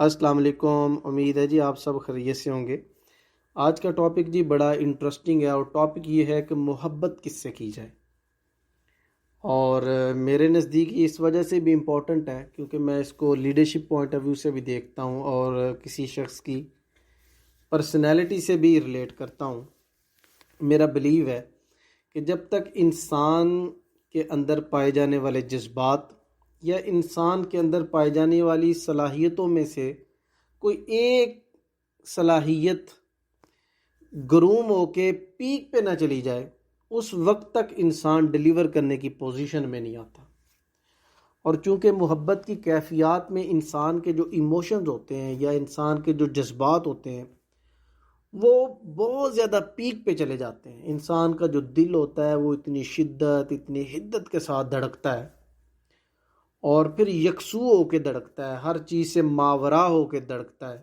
السلام علیکم، امید ہے جی آپ سب خیریت سے ہوں گے۔ آج کا ٹاپک جی بڑا انٹرسٹنگ ہے اور ٹاپک یہ ہے کہ محبت کس سے کی جائے۔ اور میرے نزدیک یہ اس وجہ سے بھی امپورٹنٹ ہے کیونکہ میں اس کو لیڈرشپ پوائنٹ آف ویو سے بھی دیکھتا ہوں اور کسی شخص کی پرسنالٹی سے بھی ریلیٹ کرتا ہوں۔ میرا بلیو ہے کہ جب تک انسان کے اندر پائے جانے والے جذبات یا انسان کے اندر پائے جانے والی صلاحیتوں میں سے کوئی ایک صلاحیت گروم ہو کے پیک پہ نہ چلی جائے، اس وقت تک انسان ڈیلیور کرنے کی پوزیشن میں نہیں آتا۔ اور چونکہ محبت کی کیفیات میں انسان کے جو ایموشنز ہوتے ہیں یا انسان کے جو جذبات ہوتے ہیں وہ بہت زیادہ پیک پہ چلے جاتے ہیں۔ انسان کا جو دل ہوتا ہے وہ اتنی شدت، اتنی حدت کے ساتھ دھڑکتا ہے اور پھر یکسو ہو کے دھڑکتا ہے، ہر چیز سے ماورا ہو کے دھڑکتا ہے۔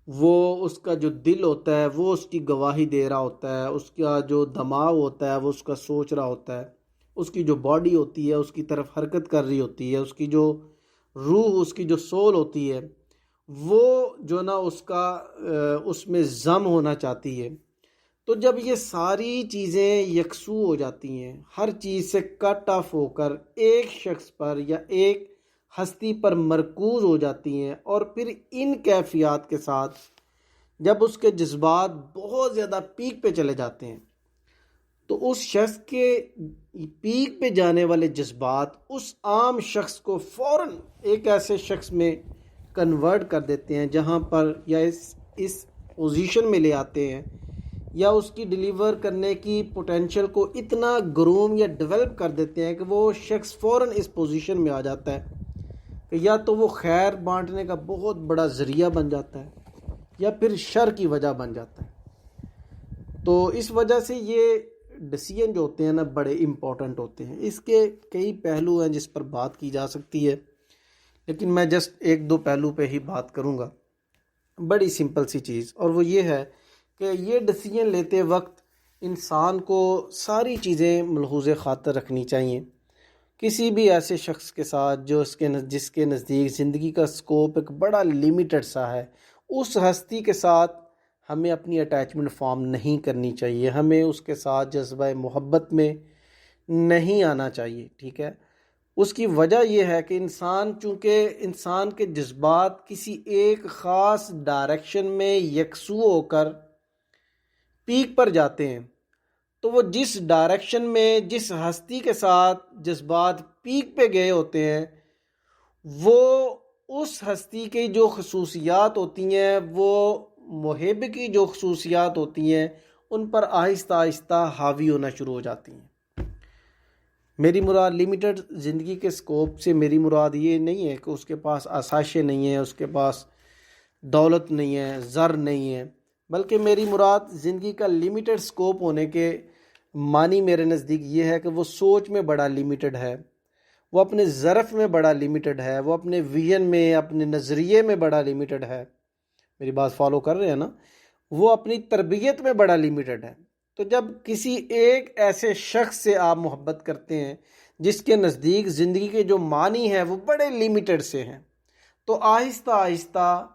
وہ اس کا جو دل ہوتا ہے وہ اس کی گواہی دے رہا ہوتا ہے، اس کا جو دماغ ہوتا ہے وہ اس کا سوچ رہا ہوتا ہے، اس کی جو باڈی ہوتی ہے اس کی طرف حرکت کر رہی ہوتی ہے، اس کی جو روح، اس کی جو سول ہوتی ہے وہ جو نا اس میں ضم ہونا چاہتی ہے۔ تو جب یہ ساری چیزیں یکسو ہو جاتی ہیں، ہر چیز سے کٹ آف ہو کر ایک شخص پر یا ایک ہستی پر مرکوز ہو جاتی ہیں اور پھر ان کیفیات کے ساتھ جب اس کے جذبات بہت زیادہ پیک پہ چلے جاتے ہیں تو اس شخص کے پیک پہ جانے والے جذبات اس عام شخص کو فوراً ایک ایسے شخص میں کنورٹ کر دیتے ہیں جہاں پر یا اس پوزیشن میں لے آتے ہیں یا اس کی ڈیلیور کرنے کی پوٹینشیل کو اتنا گروم یا ڈیولپ کر دیتے ہیں کہ وہ شخص فوراً اس پوزیشن میں آ جاتا ہے کہ یا تو وہ خیر بانٹنے کا بہت بڑا ذریعہ بن جاتا ہے یا پھر شر کی وجہ بن جاتا ہے۔ تو اس وجہ سے یہ ڈیسیژن جو ہوتے ہیں نا بڑے امپورٹنٹ ہوتے ہیں۔ اس کے کئی پہلو ہیں جس پر بات کی جا سکتی ہے، لیکن میں جسٹ ایک دو پہلو پہ ہی بات کروں گا۔ بڑی سمپل سی چیز، اور وہ یہ ہے کہ یہ ڈیسیژن لیتے وقت انسان کو ساری چیزیں ملحوظ خاطر رکھنی چاہیے۔ کسی بھی ایسے شخص کے ساتھ جس کے نزدیک زندگی کا سکوپ ایک بڑا لیمیٹڈ سا ہے، اس ہستی کے ساتھ ہمیں اپنی اٹیچمنٹ فارم نہیں کرنی چاہیے، ہمیں اس کے ساتھ جذبہ محبت میں نہیں آنا چاہیے، ٹھیک ہے۔ اس کی وجہ یہ ہے کہ چونکہ انسان کے جذبات کسی ایک خاص ڈائریکشن میں یکسو ہو کر پیک پر جاتے ہیں، تو وہ جس ڈائریکشن میں جس ہستی کے ساتھ جذبات پیک پہ گئے ہوتے ہیں وہ اس ہستی کی جو خصوصیات ہوتی ہیں، وہ محب کی جو خصوصیات ہوتی ہیں، ان پر آہستہ آہستہ حاوی ہونا شروع ہو جاتی ہیں۔ میری مراد لمیٹڈ زندگی کے سکوپ سے میری مراد یہ نہیں ہے کہ اس کے پاس آسائشیں نہیں ہیں، اس کے پاس دولت نہیں ہے، زر نہیں ہے، بلکہ میری مراد زندگی کا لمیٹڈ سکوپ ہونے کے معنی میرے نزدیک یہ ہے کہ وہ سوچ میں بڑا لمیٹڈ ہے، وہ اپنے ظرف میں بڑا لمیٹڈ ہے، وہ اپنے ویژن میں، اپنے نظریے میں بڑا لمیٹڈ ہے۔ میری بات فالو کر رہے ہیں نا؟ وہ اپنی تربیت میں بڑا لمیٹڈ ہے۔ تو جب کسی ایک ایسے شخص سے آپ محبت کرتے ہیں جس کے نزدیک زندگی کے جو معنی ہیں وہ بڑے لمیٹڈ سے ہیں، تو آہستہ آہستہ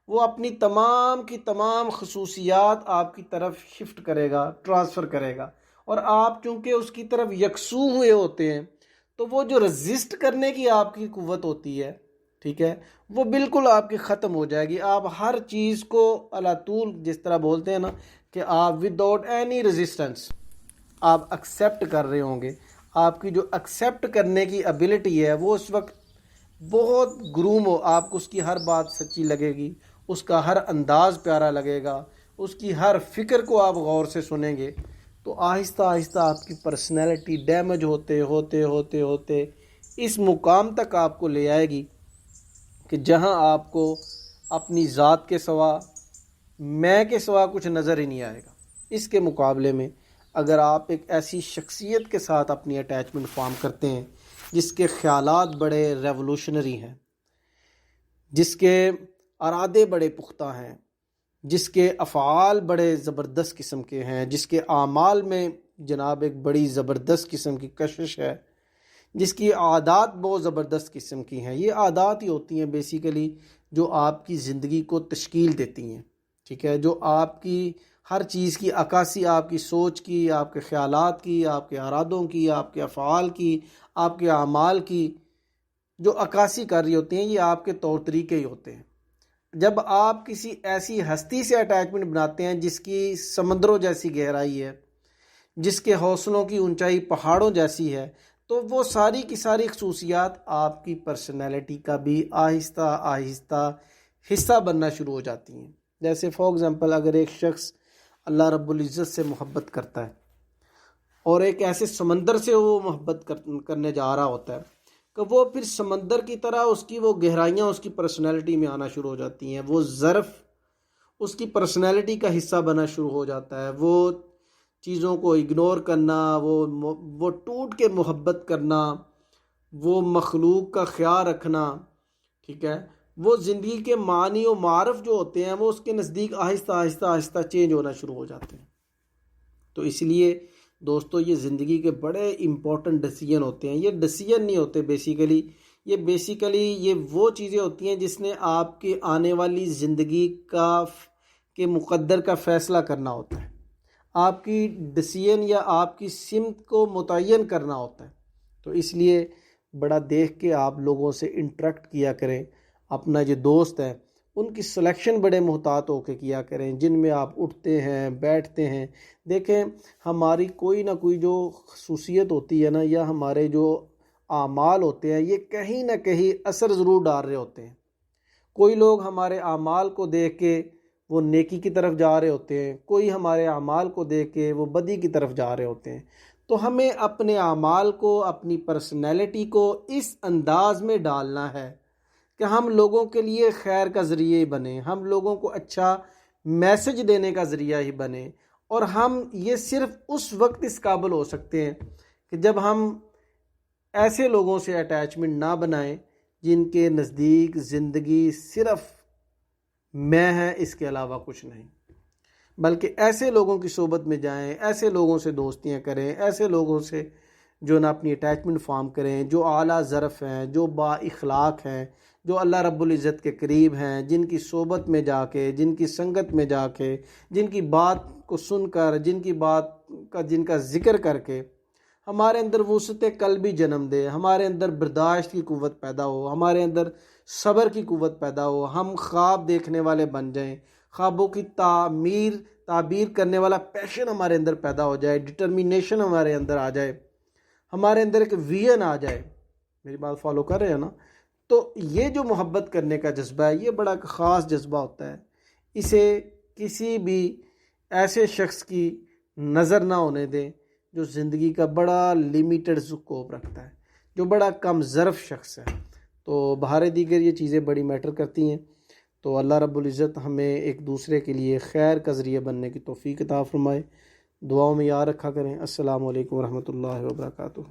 وہ اپنی تمام کی تمام خصوصیات آپ کی طرف شفٹ کرے گا، ٹرانسفر کرے گا، اور آپ چونکہ اس کی طرف یکسو ہوئے ہوتے ہیں تو وہ جو رزسٹ کرنے کی آپ کی قوت ہوتی ہے، ٹھیک ہے، وہ بالکل آپ کی ختم ہو جائے گی۔ آپ ہر چیز کو علی طول، جس طرح بولتے ہیں نا کہ آپ وداؤٹ اینی ریزسٹنس آپ ایکسیپٹ کر رہے ہوں گے۔ آپ کی جو ایکسیپٹ کرنے کی ابیلٹی ہے وہ اس وقت بہت گروم ہو، آپ کو اس کی ہر بات سچی لگے گی، اس کا ہر انداز پیارا لگے گا، اس کی ہر فکر کو آپ غور سے سنیں گے، تو آہستہ آہستہ آپ کی پرسنالٹی ڈیمیج ہوتے ہوتے ہوتے ہوتے اس مقام تک آپ کو لے آئے گی کہ جہاں آپ کو اپنی ذات کے سوا، میں کے سوا کچھ نظر ہی نہیں آئے گا۔ اس کے مقابلے میں اگر آپ ایک ایسی شخصیت کے ساتھ اپنی اٹیچمنٹ فارم کرتے ہیں جس کے خیالات بڑے ریولوشنری ہیں، جس کے ارادے بڑے پختہ ہیں، جس کے افعال بڑے زبردست قسم کے ہیں، جس کے اعمال میں جناب ایک بڑی زبردست قسم کی کشش ہے، جس کی عادات بہت زبردست قسم کی ہیں. یہ عادات ہی ہوتی ہیں بیسیکلی جو آپ کی زندگی کو تشکیل دیتی ہیں. ٹھیک ہے، جو آپ کی ہر چیز کی عکاسی، آپ کی سوچ کی، آپ کے خیالات کی، آپ کے ارادوں کی، آپ کے افعال کی، آپ کے اعمال کی جو عکاسی کر رہی ہوتی ہیں، یہ آپ کے طور طریقے ہی ہوتے ہیں. جب آپ کسی ایسی ہستی سے اٹیچمنٹ بناتے ہیں جس کی سمندروں جیسی گہرائی ہے، جس کے حوصلوں کی اونچائی پہاڑوں جیسی ہے، تو وہ ساری کی ساری خصوصیات آپ کی پرسنالٹی کا بھی آہستہ آہستہ حصہ بننا شروع ہو جاتی ہیں. جیسے فار ایگزامپل اگر ایک شخص اللہ رب العزت سے محبت کرتا ہے اور ایک ایسے سمندر سے وہ محبت کرنے جا رہا ہوتا ہے کہ وہ پھر سمندر کی طرح اس کی وہ گہرائیاں اس کی پرسنالٹی میں آنا شروع ہو جاتی ہیں. وہ ظرف اس کی پرسنالٹی کا حصہ بنا شروع ہو جاتا ہے. وہ چیزوں کو اگنور کرنا، وہ ٹوٹ کے محبت کرنا، وہ مخلوق کا خیال رکھنا، ٹھیک ہے، وہ زندگی کے معنی و معارف جو ہوتے ہیں وہ اس کے نزدیک آہستہ آہستہ آہستہ چینج ہونا شروع ہو جاتے ہیں. تو اس لیے دوستو یہ زندگی کے بڑے امپورٹنٹ ڈیسیجن ہوتے ہیں. یہ ڈیسیجن نہیں ہوتے بیسیکلی یہ وہ چیزیں ہوتی ہیں جس نے آپ کے آنے والی زندگی کے مقدر کا فیصلہ کرنا ہوتا ہے، آپ کی ڈیسیجن یا آپ کی سمت کو متعین کرنا ہوتا ہے. تو اس لیے بڑا دیکھ کے آپ لوگوں سے انٹریکٹ کیا کریں. اپنا جو دوست ہے ان کی سلیکشن بڑے محتاط ہو کے کیا کریں، جن میں آپ اٹھتے ہیں بیٹھتے ہیں. دیکھیں ہماری کوئی نہ کوئی جو خصوصیت ہوتی ہے نا، یا ہمارے جو اعمال ہوتے ہیں یہ کہیں نہ کہیں اثر ضرور ڈال رہے ہوتے ہیں. کوئی لوگ ہمارے اعمال کو دیکھ کے وہ نیکی کی طرف جا رہے ہوتے ہیں، کوئی ہمارے اعمال کو دیکھ کے وہ بدی کی طرف جا رہے ہوتے ہیں. تو ہمیں اپنے اعمال کو، اپنی پرسنالٹی کو اس انداز میں ڈالنا ہے کہ ہم لوگوں کے لیے خیر کا ذریعہ ہی بنیں، ہم لوگوں کو اچھا میسج دینے کا ذریعہ ہی بنیں. اور ہم یہ صرف اس وقت اس قابل ہو سکتے ہیں کہ جب ہم ایسے لوگوں سے اٹیچمنٹ نہ بنائیں جن کے نزدیک زندگی صرف میں ہے، اس کے علاوہ کچھ نہیں، بلکہ ایسے لوگوں کی صحبت میں جائیں، ایسے لوگوں سے دوستیاں کریں، ایسے لوگوں سے جو نہ اپنی اٹیچمنٹ فارم کریں، جو اعلیٰ ظرف ہیں، جو با اخلاق ہیں، جو اللہ رب العزت کے قریب ہیں، جن کی صحبت میں جا کے، جن کی سنگت میں جا کے، جن کی بات کو سن کر، جن کا ذکر کر کے ہمارے اندر وسعت قلبی جنم دے، ہمارے اندر برداشت کی قوت پیدا ہو، ہمارے اندر صبر کی قوت پیدا ہو، ہم خواب دیکھنے والے بن جائیں، خوابوں کی تعبیر کرنے والا پیشن ہمارے اندر پیدا ہو جائے، ڈٹرمینیشن ہمارے اندر آ جائے، ہمارے اندر ایک ویژن آ جائے. میری بات فالو کر رہے ہیں نا؟ تو یہ جو محبت کرنے کا جذبہ ہے یہ بڑا خاص جذبہ ہوتا ہے. اسے کسی بھی ایسے شخص کی نظر نہ ہونے دیں جو زندگی کا بڑا لیمیٹڈ سکوپ رکھتا ہے، جو بڑا کم ظرف شخص ہے. تو بہار دیگر یہ چیزیں بڑی میٹر کرتی ہیں. تو اللہ رب العزت ہمیں ایک دوسرے کے لیے خیر کا ذریعہ بننے کی توفیق عطا فرمائے. دعاؤں میں یاد رکھا کریں. السلام علیکم ورحمۃ اللہ وبرکاتہ.